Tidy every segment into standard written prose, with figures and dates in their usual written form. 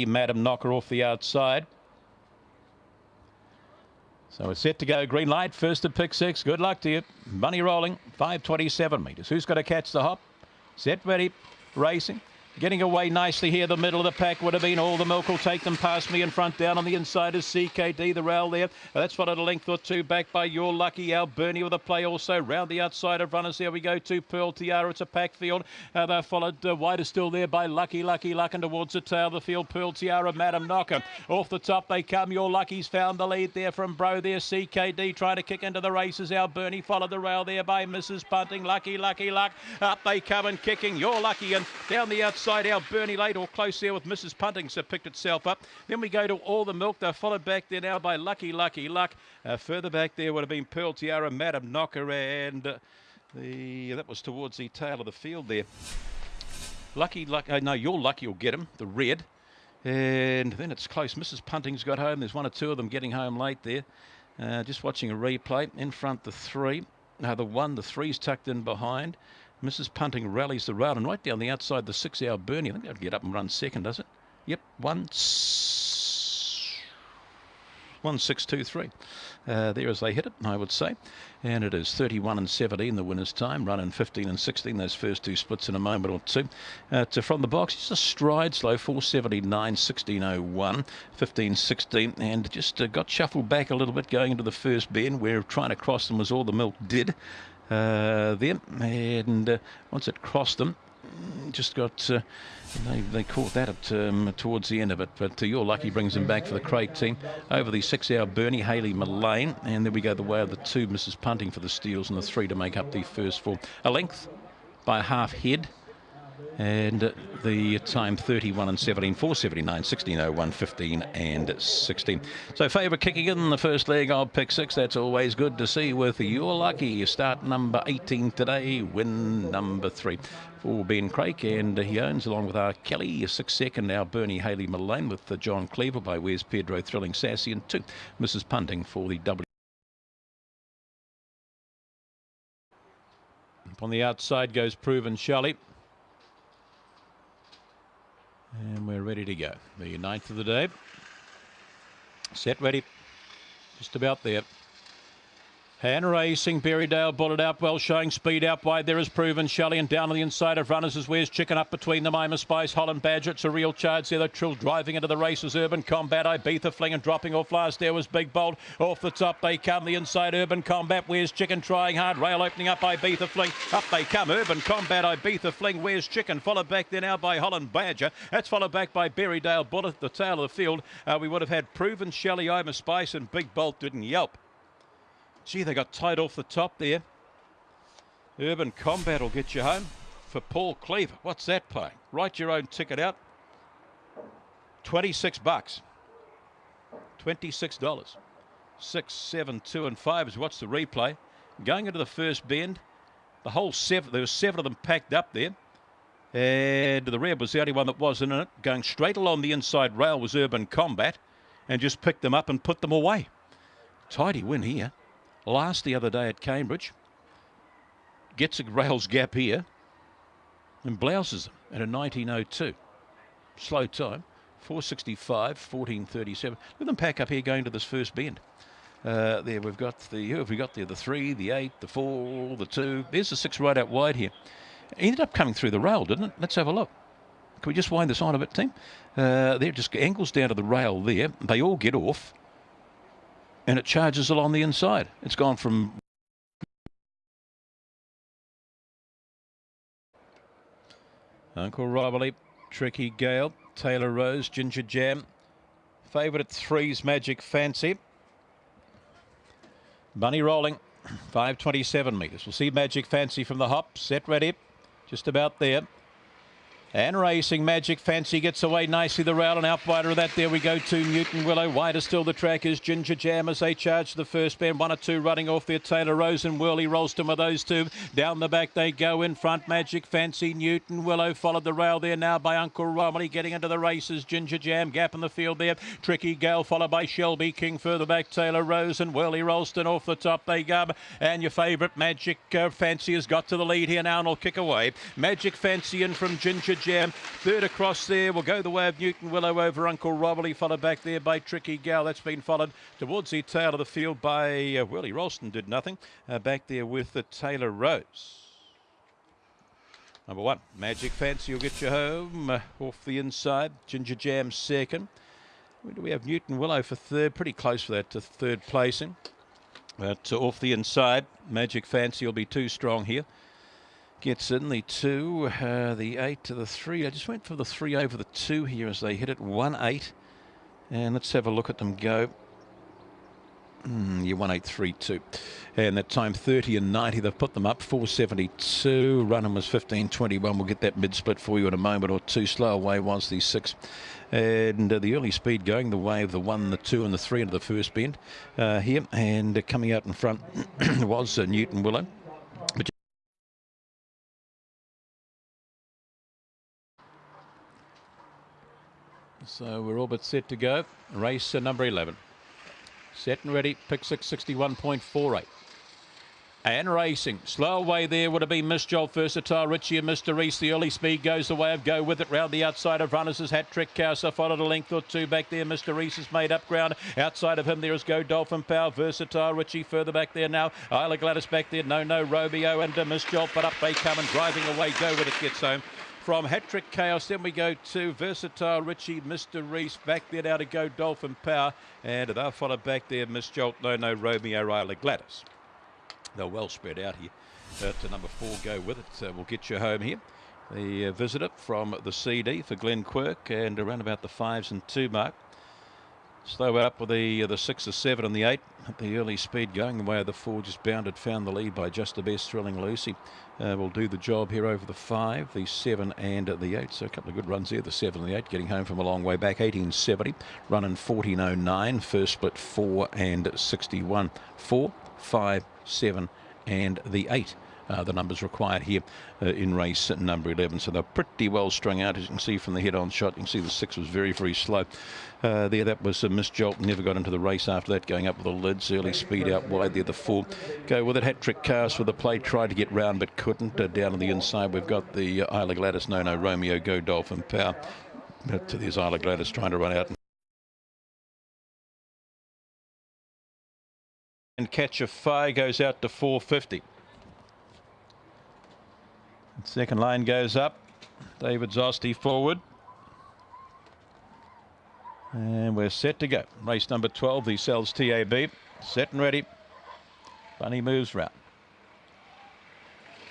Madam Knocker off the outside. So it's set to go. Green light, first of pick 6. Good luck to you. Money rolling, 527 metres. Who's going to catch the hop? Set, ready, racing. Getting away nicely here. The middle of the pack would have been All the Milk will take them past me in front. Down on the inside is CKD, the rail there. That's followed a length or two back by Your Lucky. Alberni with a play also. Round the outside of runners. There we go to Pearl Tiara. It's a pack field. They're followed wider still there by Lucky Luck and towards the tail of the field. Pearl Tiara, Madam Knocker. Off the top they come. Your Lucky's found the lead there from Bro there. CKD trying to kick into the races. Alberni followed the rail there by Mrs. Punting. Lucky Luck. Up they come and kicking. Your Lucky and down the outside. Alberni late or close there with Mrs. Punting, so picked itself up. Then we go to All the Milk. They're followed back there now by Lucky Luck. Further back there would have been Pearl Tiara, Madam Knocker, and that was towards the tail of the field there. Your Lucky will get him, the red. And then it's close. Mrs. Punting's got home. There's one or two of them getting home late there. Just watching a replay. In front, the 3. The 1, the 3's tucked in behind. Mrs. Punting rallies the rail and right down the outside, the 6 Alberni. I think that'll get up and run second, does it? Yep, 1-6-2-3. There as they hit it, I would say. And it is 31 and 17, the winner's time. Running 15 and 16, those first 2 splits in a moment or two. From the box, just a stride slow, 479, 1601, 15-16, and just got shuffled back a little bit going into the first bend where trying to cross them was All the Milk did. There, and once it crossed them, just got they caught that at towards the end of it. But Your Lucky brings them back for the Craig team over the 6 Alberni, Hayley Mullane, and then we go the way of the 2 Mrs. Punting for the steals and the 3 to make up the first 4. A length by a half head. And the time 31 and 17, 479, 1601, 15 and 16. So favourite kicking in the first leg of pick 6. That's always good to see with Your Lucky. Start number 18 today, win number 3 for Ben Craig. And he owns along with our Kelly, a 6 second Alberni, Hayley Mullane with John Cleaver by Where's Pedro, Thrilling Sassy, and 2 Mrs. Punting for the W. Up on the outside goes Proven Shelley. And we're ready to go. The 9th of the day. Set, ready. Just about there. Hand racing, Berrydale bullet out well, showing speed out wide. There is Proven Shelley, and down on the inside of runners is Where's Chicken up between them. I'm a Spice, Holland Badger. It's a real charge there. The Trill driving into the races. Urban Combat, Ibiza Fling, and dropping off last there was Big Bold. Off the top they come. The inside Urban Combat. Where's Chicken trying hard. Rail opening up Ibiza Fling. Up they come. Urban Combat, Ibiza Fling. Where's Chicken followed back there now by Holland Badger. That's followed back by Berrydale bullet. The tail of the field. We would have had Proven Shelley, I'm a Spice, and Big Bolt didn't yelp. Gee, they got tight off the top there. Urban Combat will get you home for Paul Cleaver. What's that playing? Write your own ticket out. $26. $26. 6, 7, 2 and 5 is what's the replay. Going into the first bend, the whole 7, there were 7 of them packed up there. And the red was the only one that wasn't in it. Going straight along the inside rail was Urban Combat and just picked them up and put them away. Tidy win here. Last the other day at Cambridge, gets a rails gap here and blouses them at a 19.02. Slow time, 4:65, 14:37. Look at them pack up here going to this first bend. There we've got the, who have we got there? The 3, the 8, the 4, the 2. There's the 6 right out wide here. It ended up coming through the rail, didn't it? Let's have a look. Can we just wind this on a bit, team? There just angles down to the rail there. They all get off. And it charges along the inside. It's gone from Uncle Robberly, Tricky Gale, Taylor Rose, Ginger Jam. Favourite at 3's Magic Fancy. Money rolling, 527 metres. We'll see Magic Fancy from the hop. Set, ready. Just about there. And racing, Magic Fancy gets away nicely. The rail and out wider of that. There we go to Newton Willow. Wider still the track is Ginger Jam as they charge the first bend. 1 or 2 running off there. Taylor Rose and Whirly Rolston with those 2. Down the back they go in front. Magic Fancy, Newton Willow followed the rail there now by Uncle Romilly getting into the races. Ginger Jam, gap in the field there. Tricky Gale followed by Shelby King. Further back Taylor Rose and Whirly Rolston off the top they go. And your favourite Magic Fancy has got to the lead here now and will kick away. Magic Fancy in from Ginger Jam. Third across there will go the way of Newton Willow over Uncle Robberly, followed back there by Tricky Gal. That's been followed towards the tail of the field by Willie Ralston, did nothing. Back there with the Taylor Rose. Number 1, Magic Fancy will get you home. Off the inside, Ginger Jam second. Where do we have Newton Willow for third? Pretty close for that to third placing. But off the inside, Magic Fancy will be too strong here. Gets in the 2, the 8 to the 3. I just went for the 3 over the 2 here as they hit it 1-8. And let's have a look at them go. Yeah, 1-8-3-2. And that time 30 and 90, they've put them up 4.72. Running was 15.21. We'll get that mid-split for you in a moment or two. Slow away was the 6. And the early speed going the way of the 1, the 2 and the 3 into the first bend here. And coming out in front was Newton Willow. But so we're all but set to go. Race number 11. Set and ready. Pick 6, 61.48. And racing. Slow away there would have been Miss Joel, Versatile, Richie and Mr. Reese. The early speed goes the way of Go With It. Round the outside of runners is Hat Trick Cow. So followed a length or two back there. Mr. Reese has made up ground. Outside of him there is Go Dolphin Power, Versatile, Richie further back there now. Isla Gladys back there. No, Romeo and Miss Joel. But up they come and driving away. Go With It gets home. From Hat Trick Chaos, then we go to Versatile Richie, Mr. Reese, back there now to Go Dolphin Power, and they'll follow back there Miss Jolt, No, Romeo, Riley Gladys. They're well spread out here. To number 4, Go With It, will get you home here. The visitor from the CD for Glenn Quirk, and around about the 5s and 2 mark. Slow up with the 6, the 7 and the 8. The early speed going the way of the 4, just bounded, found the lead by Just the Best, Thrilling Lucy. Will do the job here over the 5, the 7 and the 8. So a couple of good runs there, the 7 and the 8, getting home from a long way back. 18.70, running 14.09, first split 4 and 61. 4, 5, 7 and the 8. The numbers required here in race number 11. So they're pretty well strung out, as you can see from the head-on shot. You can see the 6 was very, very slow. There, that was Miss Jolt. Never got into the race after that, going up with the lids. Early speed out wide there, the 4. Go With It. Hat Trick Cast with the play. Tried to get round but couldn't. Down on the inside, we've got the Isla Gladys, No, Romeo, Go Dolphin Power. But there's Isla Gladys trying to run out. And Catch a Fire goes out to 4.50. Second line goes up. David Zosty forward. And we're set to go. Race number 12, the Cells TAB. Set and ready. Bunny moves round.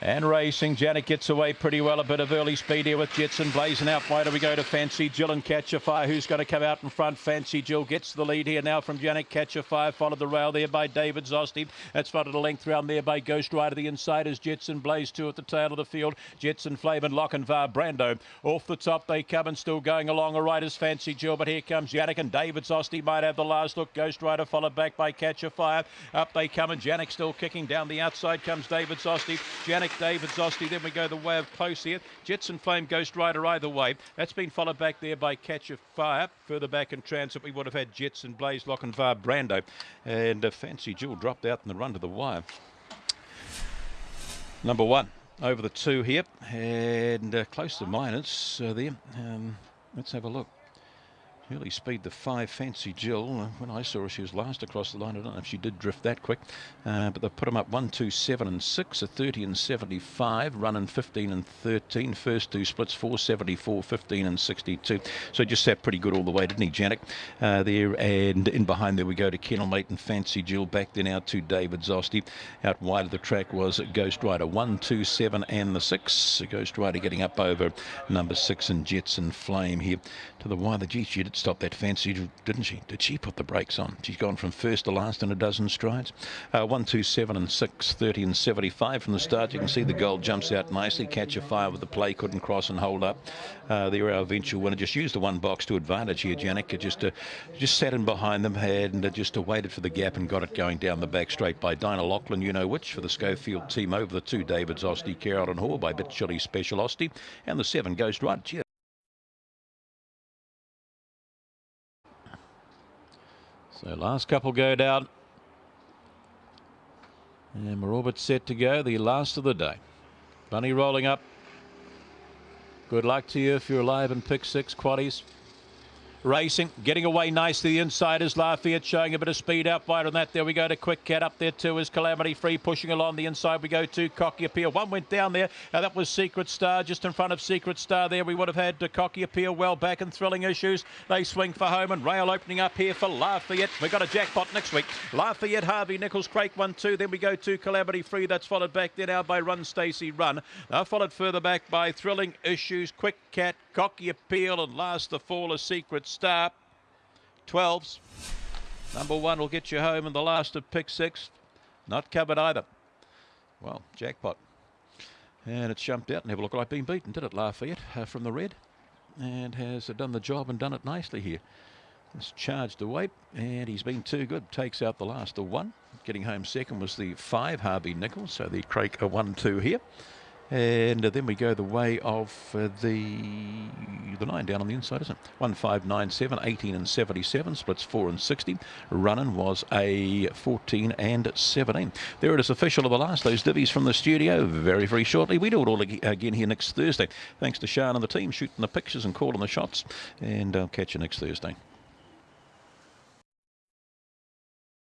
And racing, Janet gets away pretty well. A bit of early speed here with Jetson blazing out wide. We go to Fancy Jill and Catch a Fire. Who's going to come out in front? Fancy Jill gets the lead here now from Janet. Catch a Fire followed the rail there by David Zosty. That's followed a length round there by Ghost Rider. The inside is Jetson Blaze 2 at the tail of the field. Jetson Flavin, Lochinvar, Brando. Off the top they come and still going along. All right is Fancy Jill, but here comes Janet and David Zosty might have the last look. Ghost Rider followed back by Catch a Fire. Up they come and Janet still kicking. Down the outside comes David Zosty. Janet, David Zosty, then we go the way of Close here. Jetson Flame, Ghost Rider either way. That's been followed back there by Catch a Fire. Further back in transit we would have had Jetson Blaze, Lochinvar, Brando. And Fancy Jewel dropped out in the run to the wire. Number 1 over the 2 here. And close to minus there. Let's have a look. Early speed, the 5, Fancy Jill. When I saw her, she was last across the line. I don't know if she did drift that quick. But they've put them up 1, 2, 7 and 6, a 30 and 75, running 15 and 13. First 2 splits, 474, 15 and 62. So just sat pretty good all the way, didn't he, Janik? There, and in behind there we go to Kennel Mate and Fancy Jill. Back there now to David Zosty. Out wide of the track was Ghost Rider, 1, 2, 7 and the 6. Ghost Rider getting up over number 6 and Jetson Flame here to the wire. The G, she did stop that Fancy, didn't she? Did she put the brakes on? She's gone from first to last in a dozen strides. 1, 2, 7 and 6, 30 and 75 from the start. You can see the gold jumps out nicely. Catch a Fire with the play, couldn't cross and hold up. There our eventual winner. Just used the 1 box to advantage here, Janik. Just sat in behind them and just waited for the gap and got it going down the back straight by Dinah Lachlan, you know which, for the Schofield team over the 2, David Zosty, Carolyn Hall by Bit Chili Special Osty, and the 7, Ghost Rider. Gee, so last couple go down. And we're all but set to go. The last of the day. Bunny rolling up. Good luck to you if you're alive in pick 6 quaddies. Racing, getting away nicely. The inside is Lafayette, showing a bit of speed out wide on that. There we go to Quick Cat. Up there too is Calamity Free, pushing along the inside. We go to Cocky Appeal. One went down there. That was Secret Star, just in front of Secret Star there. We would have had Cocky Appeal well back in Thrilling Issues. They swing for home, and rail opening up here for Lafayette. We've got a jackpot next week. Lafayette, Harvey Nichols, Craig 1-2. Then we go to Calamity Free. That's followed back there now by Run Stacey Run. Followed further back by Thrilling Issues, Quick Cat, Cocky Appeal, and last the fall is Secret Star. 12s. Number 1 will get you home in the last of pick 6. Not covered either. Well, jackpot. And it's jumped out. Never looked like being beaten, did it, Lafayette, from the red? And has done the job and done it nicely here. It's charged away, and he's been too good. Takes out the last of 1. Getting home second was the 5, Harvey Nichols. So the Craig 1-2 here. And then we go the way of the 9 down on the inside, isn't it? 1597, 18 and 77, splits 4 and 60. Running was a 14 and 17. There it is, official of the last. Those divvies from the studio very, very shortly. We do it all again here next Thursday. Thanks to Sean and the team shooting the pictures and calling the shots. And I'll catch you next Thursday.